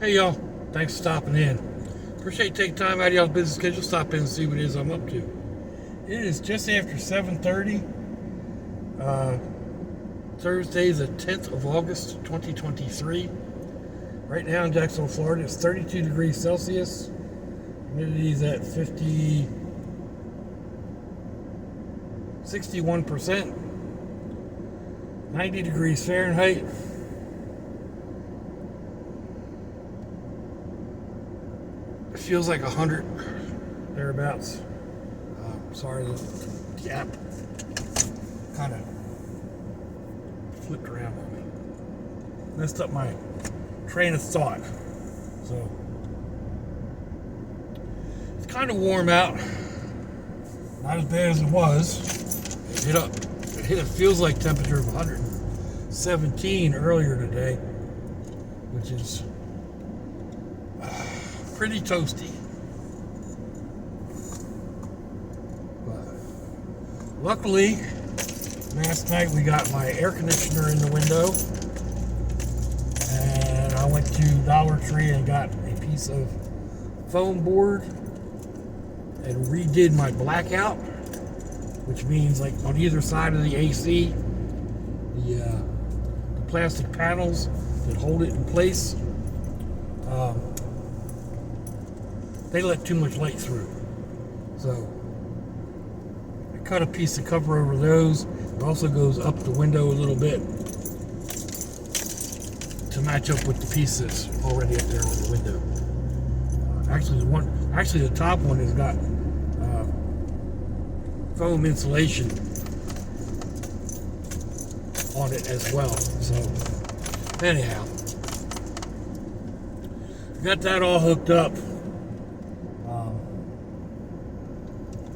Hey y'all, thanks for stopping in. Appreciate you taking time out of y'all's busy schedule. Stop in and see what it is I'm up to. It is just after 7:30. Thursday, the 10th of August, 2023. Right now in Jacksonville, Florida, it's 32 degrees Celsius. Humidity is at 61%. 90 degrees Fahrenheit. It feels like 100 thereabouts. Sorry, the gap kind of flipped around on me. Messed up my train of thought. So it's kind of warm out. Not as bad as it was. It hit a feels like temperature of 117 earlier today, which is pretty toasty. But luckily, last night we got my air conditioner in the window, and I went to Dollar Tree and got a piece of foam board and redid my blackout, which means like on either side of the AC, the plastic panels that hold it in place, they let too much light through. So I cut a piece of cover over those. It also goes up the window a little bit to match up with the piece that's already up there on the window. Actually the top one has got foam insulation on it as well. So anyhow, got that all hooked up.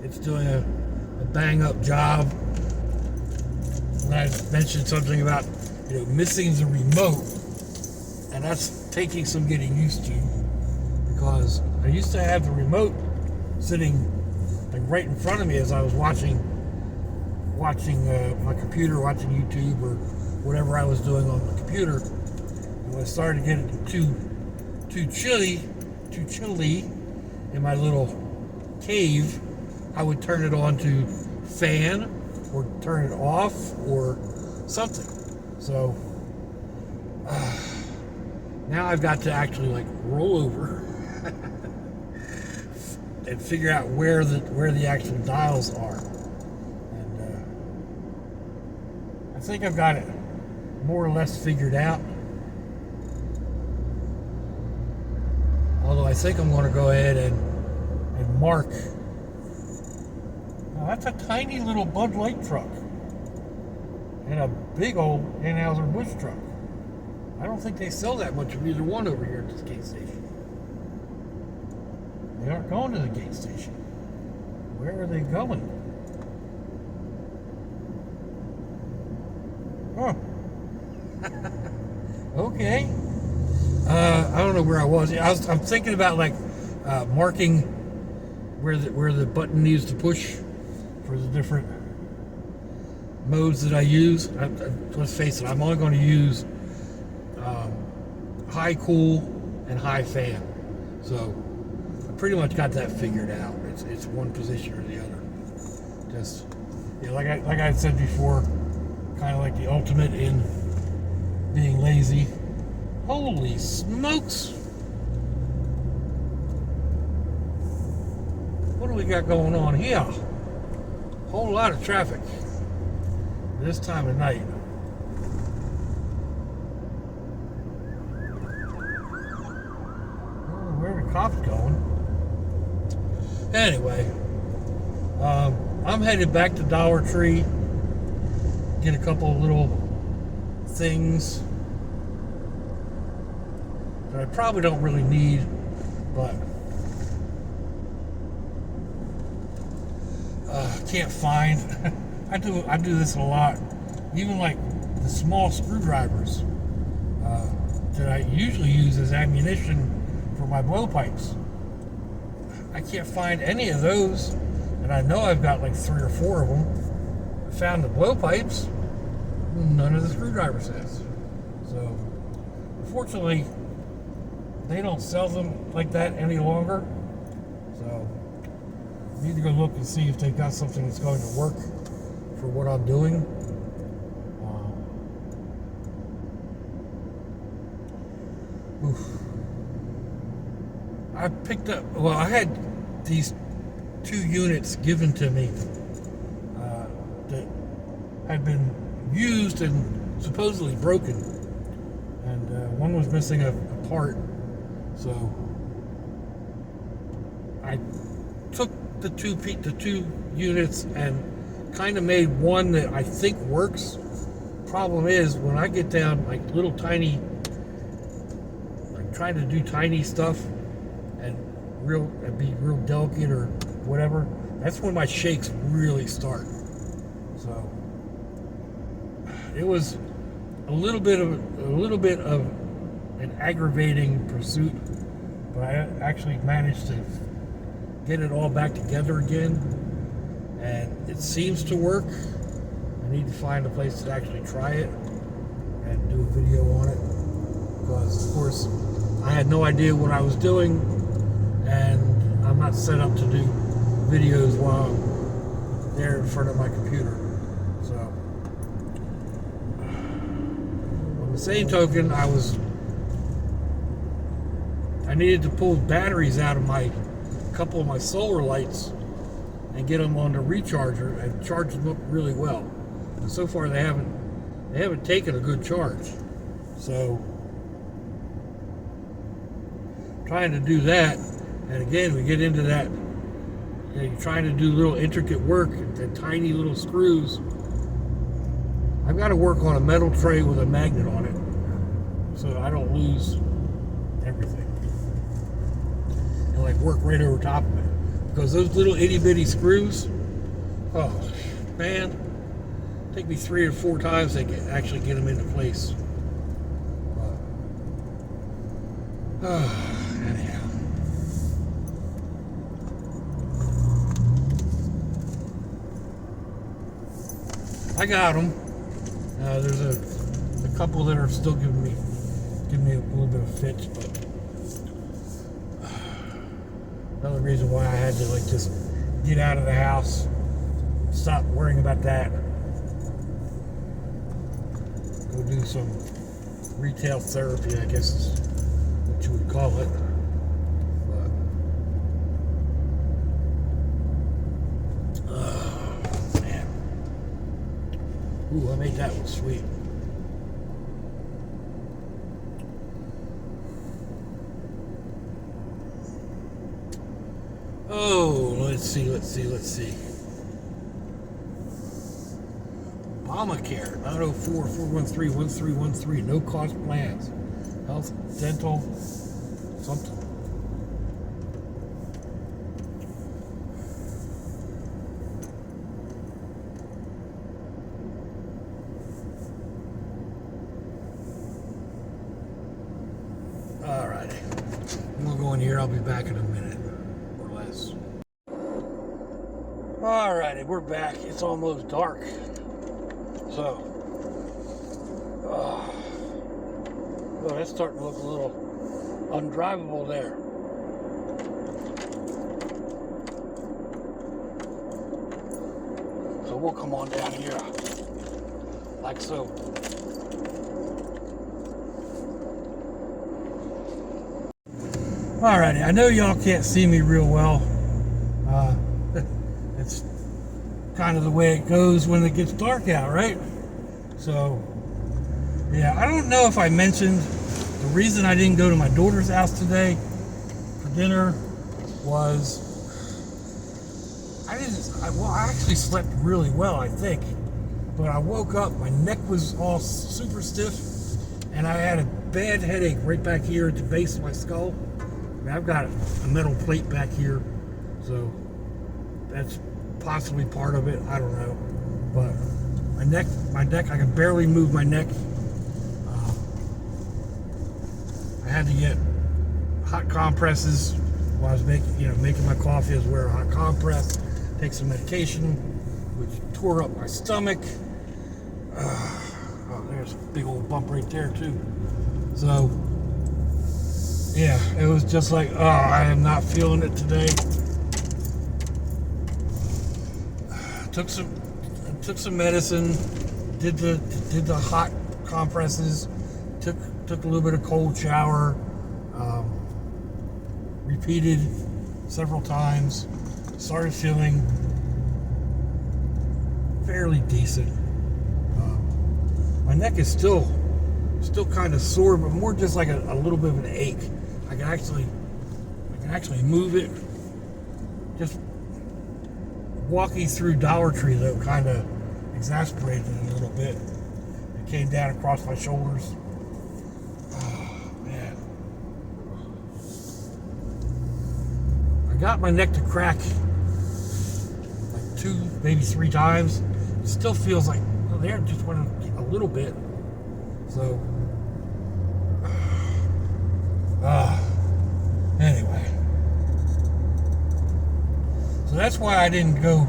It's doing a bang up job. When I mentioned something about missing the remote, and that's taking some getting used to, because I used to have the remote sitting like right in front of me as I was watching my computer, watching YouTube or whatever I was doing on the computer. And when I started to get it too chilly in my little cave, I would turn it on to fan or turn it off or something. So now I've got to actually like roll over and figure out where the actual dials are. And I think I've got it more or less figured out. Although I think I'm going to go ahead and mark. Now that's a tiny little Bud Light truck and a big old Anheuser-Busch truck. I don't think they sell that much of either one over here at this gas station. They aren't going to the gas station. Where are they going? Huh. Okay. I don't know where I was. I'm thinking about like marking where the button needs to push for the different modes that I use. Let's face it, I'm only going to use high cool and high fan. So I pretty much got that figured out. It's one position or the other. Just like I said before, kind of like the ultimate in being lazy. Holy smokes! What do we got going on here? Whole lot of traffic this time of night. Where are the cops going? Anyway, I'm headed back to Dollar Tree, get a couple of little things that I probably don't really need, but can't find. I do this a lot. Even like the small screwdrivers that I usually use as ammunition for my blowpipes. I can't find any of those, and I know I've got like 3 or 4 of them. I found the blowpipes, none of the screwdriver sets. So, unfortunately, they don't sell them like that any longer. So I need to go look and see if they've got something that's going to work for what I'm doing. I picked up, well, I had these 2 units given to me that had been used and supposedly broken, and one was missing a part. So I took the two units and kind of made one that I think works. Problem is, when I get down like little tiny, like trying to do tiny stuff and be real delicate or whatever, that's when my shakes really start. So it was a little bit of an aggravating pursuit, but I actually managed to get it all back together again, and it seems to work. I need to find a place to actually try it and do a video on it, because of course I had no idea what I was doing, and I'm not set up to do videos while I'm there in front of my computer. So on the same token, I needed to pull batteries out of a couple of my solar lights and get them on the recharger and charge them up really well. And so far they haven't taken a good charge. So trying to do that, and again we get into that, you're trying to do little intricate work and tiny little screws. I've got to work on a metal tray with a magnet on it so I don't lose everything, and like work right over top of it, because those little itty bitty screws, oh man, take me 3 or 4 times to actually get them into place. Anyhow, I got them. There's a couple that are still giving me a little bit of fits, but another reason why I had to like just get out of the house, stop worrying about that, go do some retail therapy, I guess is what you would call it. But man, ooh, I made that one sweet. Oh, let's see. Obamacare, 904-413-1313, no cost plans, health, dental, something. Alrighty, we'll go in here. I'll be back in a minute or less. Alrighty, we're back. It's almost dark. So, oh, that's starting to look a little undrivable there. So we'll come on down here, like so. Alrighty, I know y'all can't see me real well. It's kind of the way it goes when it gets dark out, right? So, yeah, I don't know if I mentioned the reason I didn't go to my daughter's house today for dinner was I actually slept really well, I think, but I woke up, my neck was all super stiff, and I had a bad headache right back here at the base of my skull. I mean, I've got a metal plate back here, so that's possibly part of it, I don't know, but my neck, I can barely move my neck. I had to get hot compresses while I was making my coffee. I was wearing a hot compress, take some medication, which tore up my stomach. Oh, there's a big old bump right there too. So yeah, it was just like, oh, I am not feeling it today. Took some medicine, did the hot compresses, took a little bit of cold shower, repeated several times, started feeling fairly decent. My neck is still kind of sore, but more just like a little bit of an ache. I can actually move it. Just walking through Dollar Tree, though, kind of exasperated it a little bit. It came down across my shoulders. Oh, man. I got my neck to crack like 2, maybe 3 times. It still feels like, well, there just went a little bit. So, anyway. So that's why I didn't go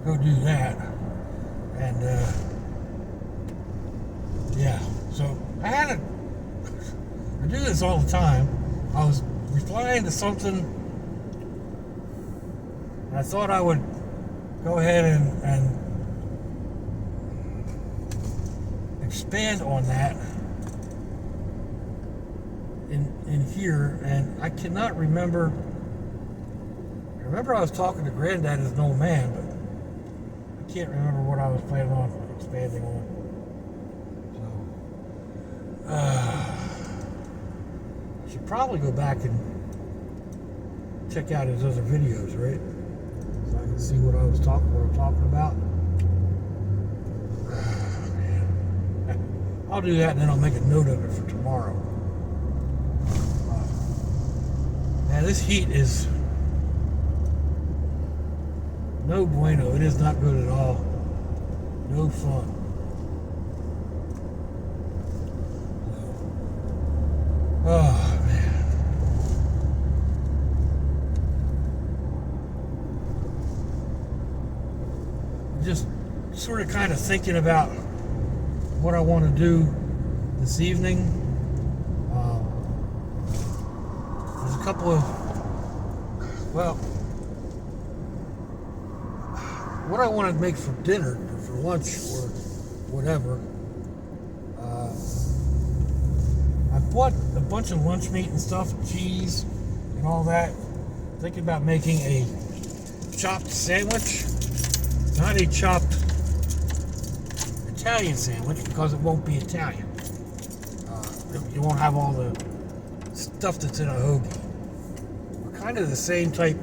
do that. And, yeah. So, I do this all the time. I was replying to something, and I thought I would go ahead and expand on that in here, and I cannot remember. I remember I was talking to Granddad as an old man, but I can't remember what I was planning on expanding on. So, I should probably go back and check out his other videos, right? So I can see what I'm talking about. Man. I'll do that, and then I'll make a note of it for tomorrow. Man, this heat is no bueno. It is not good at all. No fun. Oh, man. Just sort of kind of thinking about what I want to do this evening. There's a couple of, well, what I want to make for dinner or for lunch or whatever. I bought a bunch of lunch meat and stuff, cheese and all that. Thinking about making a chopped sandwich, not a chopped Italian sandwich, because it won't be Italian. You won't have all the stuff that's in a hoagie. But kind of the same type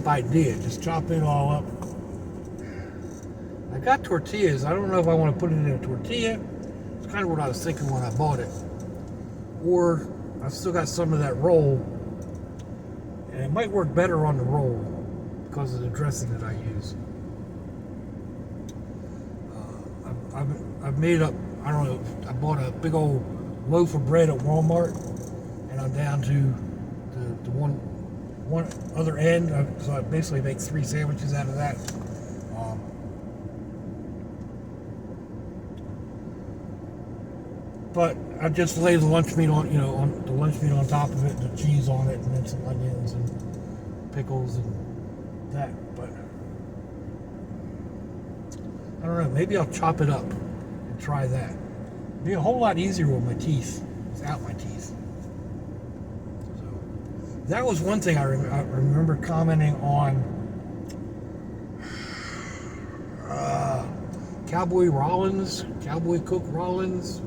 idea. Just chop it all up. I got tortillas. I don't know if I want to put it in a tortilla. It's kind of what I was thinking when I bought it. Or I've still got some of that roll, and it might work better on the roll because of the dressing that I use. I've made up, I don't know, I bought a big old loaf of bread at Walmart, and I'm down to the one other end, so I basically make 3 sandwiches out of that. But I just lay the lunch meat on, on the lunch meat on top of it, the cheese on it, and then some onions and pickles and that. But I don't know, maybe I'll chop it up and try that. It'd be a whole lot easier with my teeth, without my teeth. So that was one thing I remember commenting on Cowboy Cook Rollins,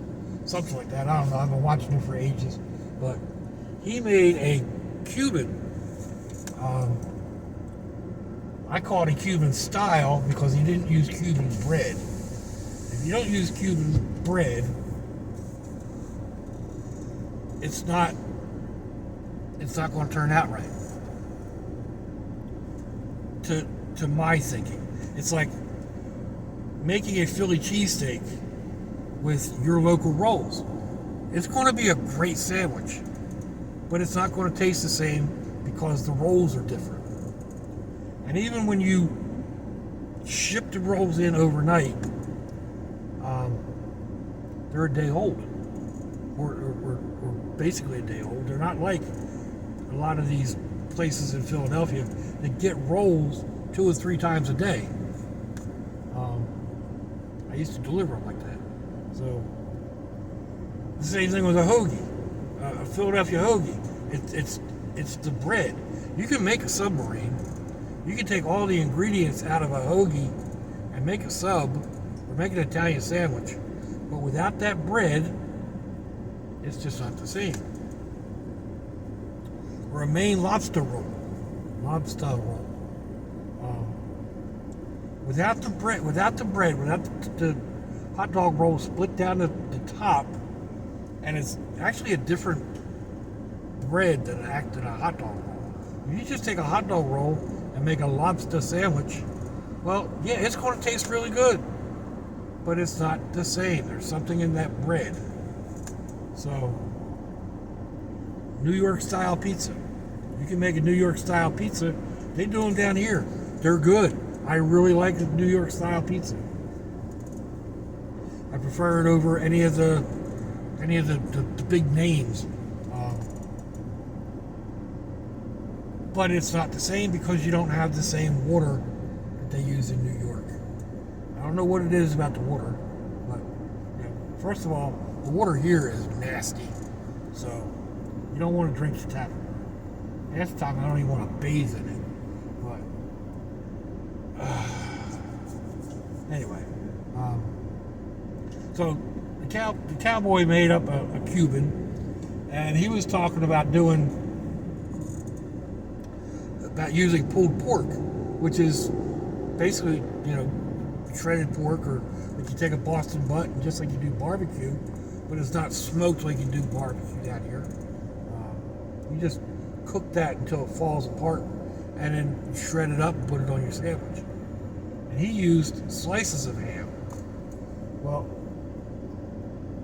something like that. I don't know. I've been watching him for ages, but he made a Cuban. I call it a Cuban style because he didn't use Cuban bread. If you don't use Cuban bread, it's not going to turn out right. To my thinking, it's like making a Philly cheesesteak with your local rolls. It's going to be a great sandwich, but it's not going to taste the same because the rolls are different. And even when you ship the rolls in overnight, they're a day old. or basically a day old. They're not like a lot of these places in Philadelphia that get rolls 2 or 3 times a day. I used to deliver them like that. So the same thing with a hoagie, a Philadelphia hoagie. It's the bread. You can make a submarine. You can take all the ingredients out of a hoagie and make a sub or make an Italian sandwich. But without that bread, it's just not the same. Or a Maine lobster roll. Without the bread, without the hot dog roll split down the top, and it's actually a different bread than a hot dog roll. If you just take a hot dog roll and make a lobster sandwich, well, yeah, it's going to taste really good, but it's not the same. There's something in that bread. So, New York style pizza. You can make a New York style pizza. They do them down here. They're good. I really like the New York style pizza. I prefer it over any of the big names. But it's not the same because you don't have the same water that they use in New York. I don't know what it is about the water, but first of all, the water here is nasty. So you don't want to drink the tap. Half the time I don't even want to bathe in it. But anyway, so the cowboy made up a Cuban, and he was talking about using pulled pork, which is basically shredded pork, or like you take a Boston butt and just like you do barbecue, but it's not smoked like you do barbecue down here. You just cook that until it falls apart, and then shred it up and put it on your sandwich. And he used slices of ham. Well,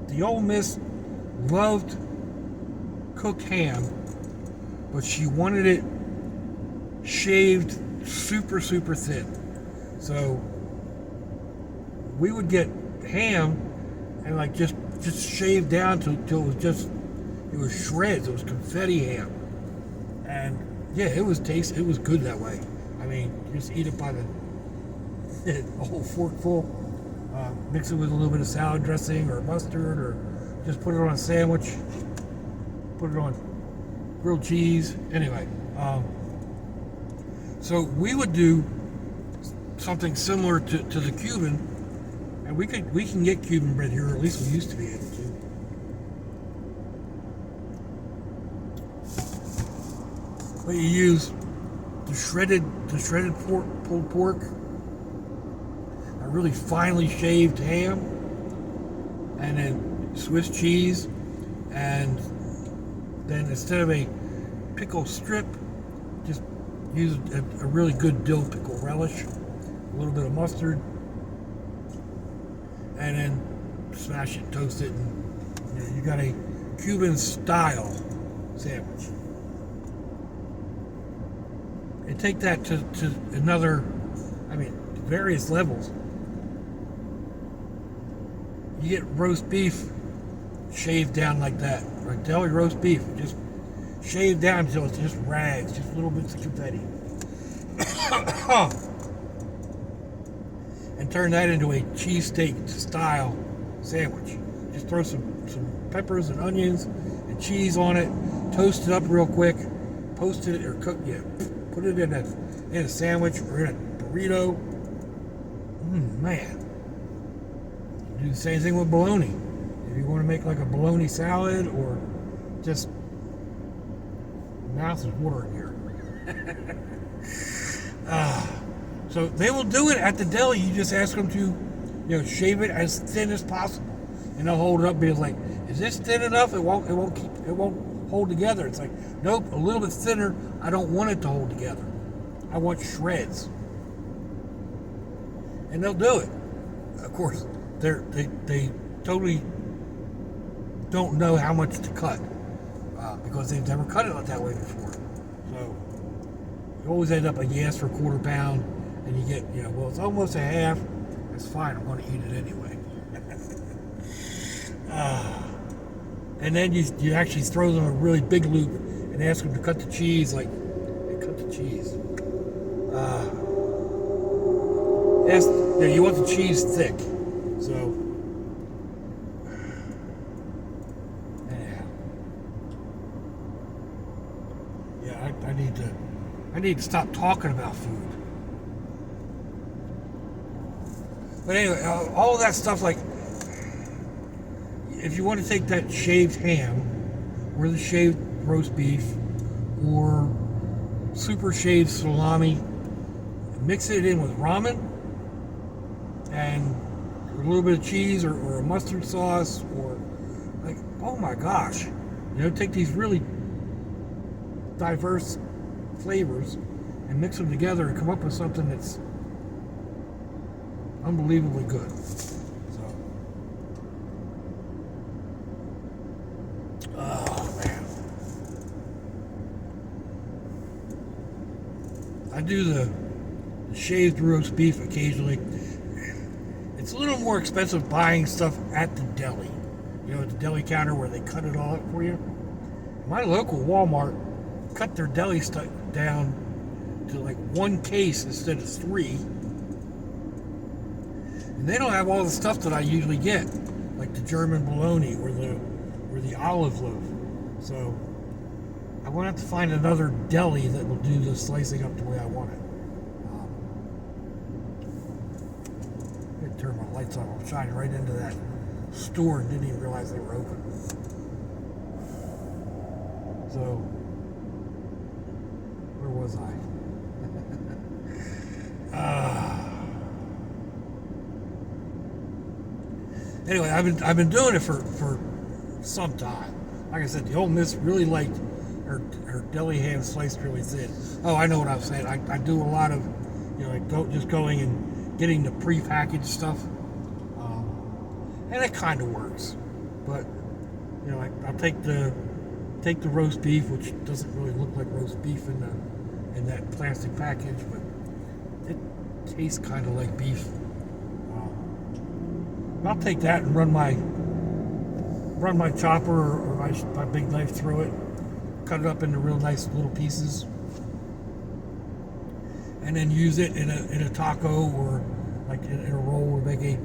the old miss loved cooked ham, but she wanted it shaved super thin. So we would get ham and like just shaved down till it was shreds. It was confetti ham. And yeah, it was good that way. I mean, just eat it by a whole forkful, mix it with a little bit of salad dressing or mustard, or just put it on a sandwich, put it on grilled cheese. Anyway, so we would do something similar to the Cuban, and we can get Cuban bread here, or at least we used to be able to. But you use the shredded pulled pork, a really finely shaved ham, and then Swiss cheese, and then instead of a pickle strip, just use a really good dill pickle relish, a little bit of mustard, and then smash it, toast it, and you got a Cuban style sandwich. And take that to another, various levels. You get roast beef shaved down like that, or deli roast beef, just shaved down until it's just rags, just little bits of confetti. And turn that into a cheesesteak style sandwich. Just throw some peppers and onions and cheese on it, toast it up real quick, post it or cook, put it in a sandwich or in a burrito. Man. Do the same thing with bologna. If you want to make like a bologna salad, or just mouth is watering here. So they will do it at the deli. You just ask them to, shave it as thin as possible, and they'll hold it up and be like, "Is this thin enough? It won't hold together." It's like, nope, a little bit thinner. I don't want it to hold together. I want shreds, and they'll do it. Of course, they totally don't know how much to cut because they've never cut it that way before. So you always end up you ask for a quarter pound, and you get it's almost a half. It's fine. I'm going to eat it anyway. And then you actually throw them a really big loop and ask them to cut the cheese, like, hey, cut the cheese. You want the cheese thick. So, anyhow. Yeah, I need to stop talking about food. But anyway, all of that stuff, like, if you want to take that shaved ham, or the shaved roast beef, or super shaved salami, mix it in with ramen, and a little bit of cheese, or a mustard sauce, or, like, oh my gosh. Take these really diverse flavors and mix them together and come up with something that's unbelievably good. So, oh man, I do the shaved roast beef occasionally. It's a little more expensive buying stuff at the deli, at the deli counter where they cut it all up for you. My local Walmart cut their deli stuff down to like one case instead of 3. And they don't have all the stuff that I usually get, like the German bologna or the olive loaf. So I'm going to have to find another deli that will do the slicing up the way I want it. I'm going to turn my lights on. I'm shining right into that store and didn't even realize they were open. So, where was I? Anyway, I've been doing it for some time. Like I said, the old Miss really liked her deli ham sliced really thin. Oh, I know what I'm saying. I do a lot of, just going and getting the pre-packaged stuff, and it kind of works. But I'll take the roast beef, which doesn't really look like roast beef in that plastic package, but it tastes kind of like beef. I'll take that and run my chopper or my big knife through it, cut it up into real nice little pieces, and then use it in a taco or like in a roll, or make a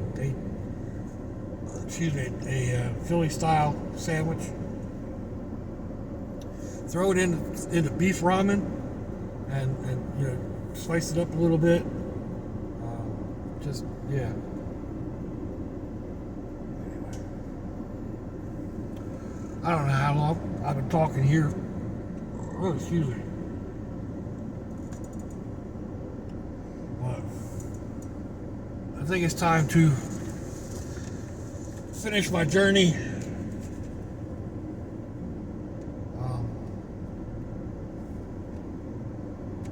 Philly style sandwich. Throw it into beef ramen and slice it up a little bit. Yeah. I don't know how long I've been talking here. Oh, excuse me. But I think it's time to finish my journey.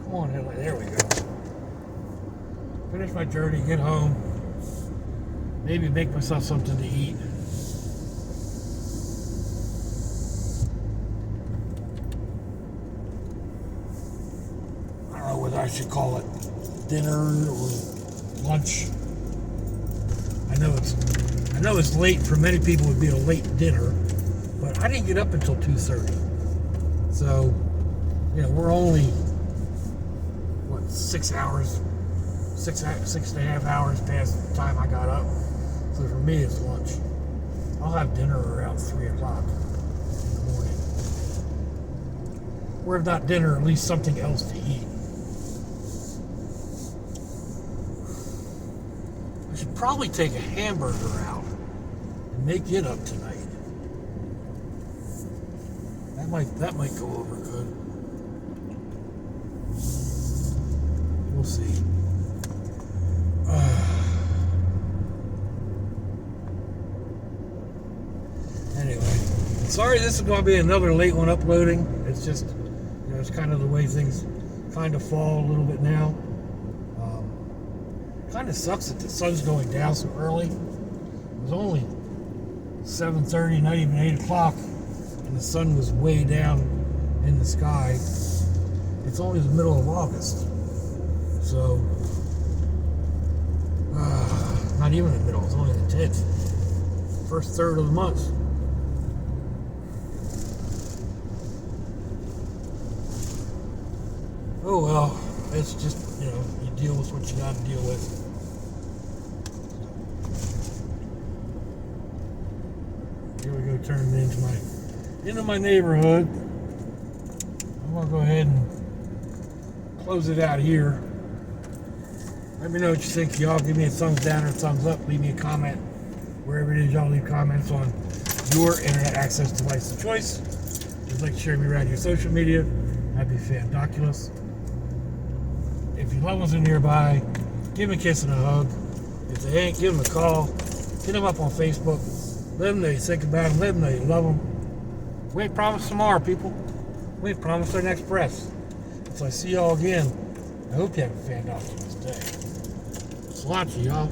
Come on, there we go. Finish my journey, get home, maybe make myself something to eat. I should call it dinner or lunch. I know it's late. For many people, it would be a late dinner, but I didn't get up until 2:30. So, we're only 6 hours, six and a half hours past the time I got up. So for me, it's lunch. I'll have dinner around 3 o'clock in the morning, or if not dinner, at least something else to eat. I should probably take a hamburger out and make it up tonight. That might go over good. We'll see. Anyway, sorry this is going to be another late one uploading. It's just, it's kind of the way things kind of fall a little bit now. Kind of sucks that the sun's going down so early. It was only 7:30, not even 8 o'clock, and the sun was way down in the sky. It's only the middle of August, so not even the middle. It's only the 10th, first third of the month. Oh well, it's just, you deal with what you got to deal with. Here we go, turning into my neighborhood. I'm gonna go ahead and close it out here. Let me know what you think, y'all. Give me a thumbs down or a thumbs up. Leave me a comment wherever it is y'all leave comments on your internet access device of choice. If you'd like to share me around your social media, that'd be fandoculous. If your loved ones are nearby, give them a kiss and a hug. If they ain't, give them a call. Hit them up on Facebook. Let them know you think about them. Let them know you love them. We ain't promised tomorrow, people. We ain't promised our next breath. So I see y'all again. I hope you have a fandoculous day. It's a lot to y'all.